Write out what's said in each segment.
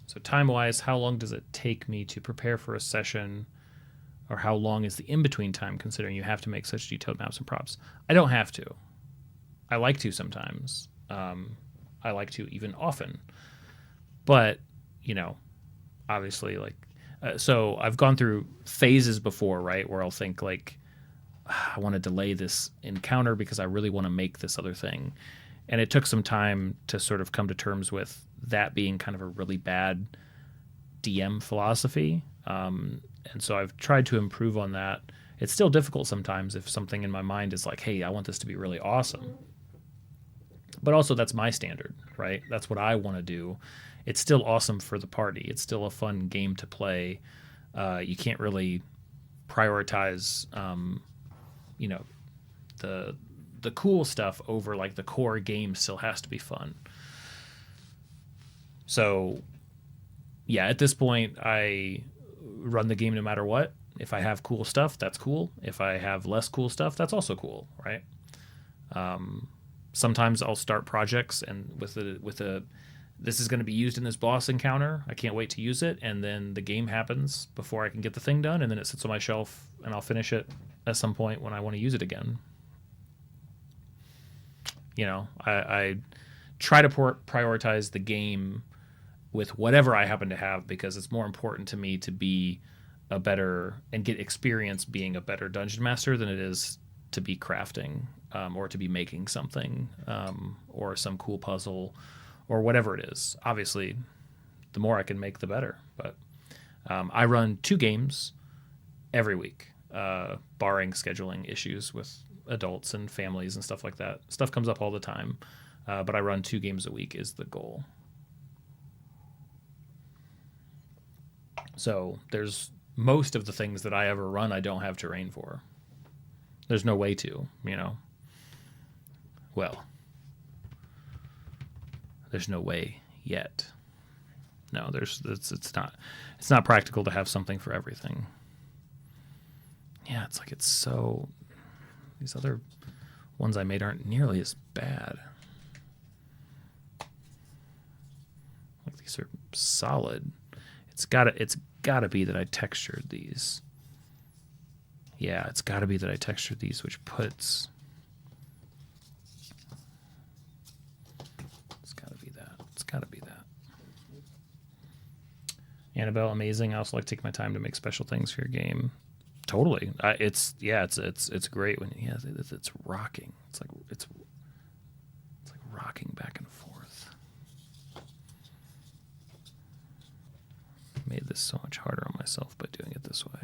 So time-wise, how long does it take me to prepare for a session, or how long is the in-between time considering you have to make such detailed maps and props? I don't have to. I like to sometimes. I like to even often. But, you know, obviously, like, so I've gone through phases before, right, where I'll think, like, I want to delay this encounter because I really want to make this other thing. And it took some time to sort of come to terms with that being kind of a really bad DM philosophy. And so I've tried to improve on that. It's still difficult sometimes if something in my mind is like, hey, I want this to be really awesome. But also, that's my standard, right? That's what I want to do. It's still awesome for the party. It's still a fun game to play. You can't really prioritize, you know, the cool stuff over like the core game. Still has to be fun. So, yeah, at this point, I run the game no matter what. If I have cool stuff, that's cool. If I have less cool stuff, that's also cool, right? Sometimes I'll start projects and with a this is going to be used in this boss encounter. I can't wait to use it, and then the game happens before I can get the thing done, and then it sits on my shelf, and I'll finish it at some point when I want to use it again. You know, I try to prioritize the game with whatever I happen to have because it's more important to me to be a better and get experience being a better dungeon master than it is to be crafting or to be making something or some cool puzzle or whatever it is. Obviously, the more I can make, the better. But I run 2 games every week, barring scheduling issues with adults and families and stuff like that. Stuff comes up all the time, but I run 2 games a week is the goal. So there's most of the things that I ever run I don't have terrain for. There's no way to, you know. Well, there's no way yet. No, it's not practical to have something for everything. Yeah, it's like it's so these other ones I made aren't nearly as bad. Like these are solid. It's gotta be that I textured these. Yeah, it's gotta be that I textured these, which puts. It's gotta be that. Annabelle, amazing. I also like taking my time to make special things for your game. Totally. It's great when it's rocking. It's like rocking back and forth. Made this so much harder on myself by doing it this way.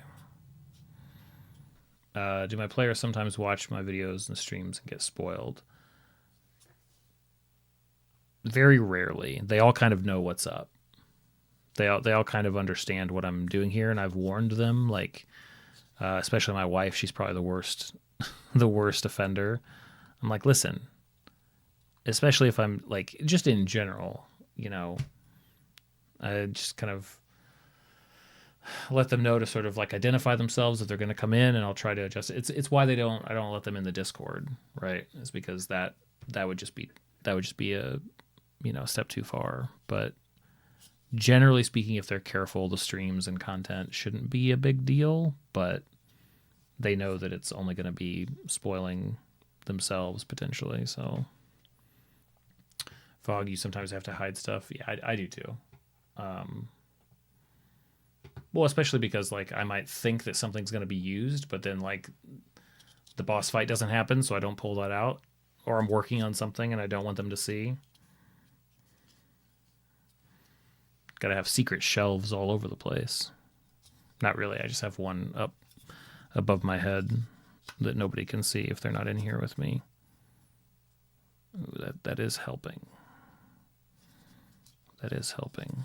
Do my players sometimes watch my videos and streams and get spoiled? Very rarely. They all kind of know what's up. They all kind of understand what I'm doing here, and I've warned them. Like, especially my wife, she's probably the worst, the worst offender. I'm like, listen, especially if I'm like, just in general, you know, I just kind of let them know to sort of like identify themselves if they're going to come in, and I'll try to adjust it. It's why I don't let them in the Discord, right? It's because that would just be a, you know, step too far. But generally speaking, if they're careful, the streams and content shouldn't be a big deal, but they know that it's only going to be spoiling themselves potentially. So Fog, you sometimes have to hide stuff. Yeah, I do too. Well, especially because like I might think that something's going to be used, but then like the boss fight doesn't happen, so I don't pull that out, or I'm working on something and I don't want them to see. Got to have secret shelves all over the place. Not really. I just have one up above my head that nobody can see if they're not in here with me. Ooh, that is helping. That is helping.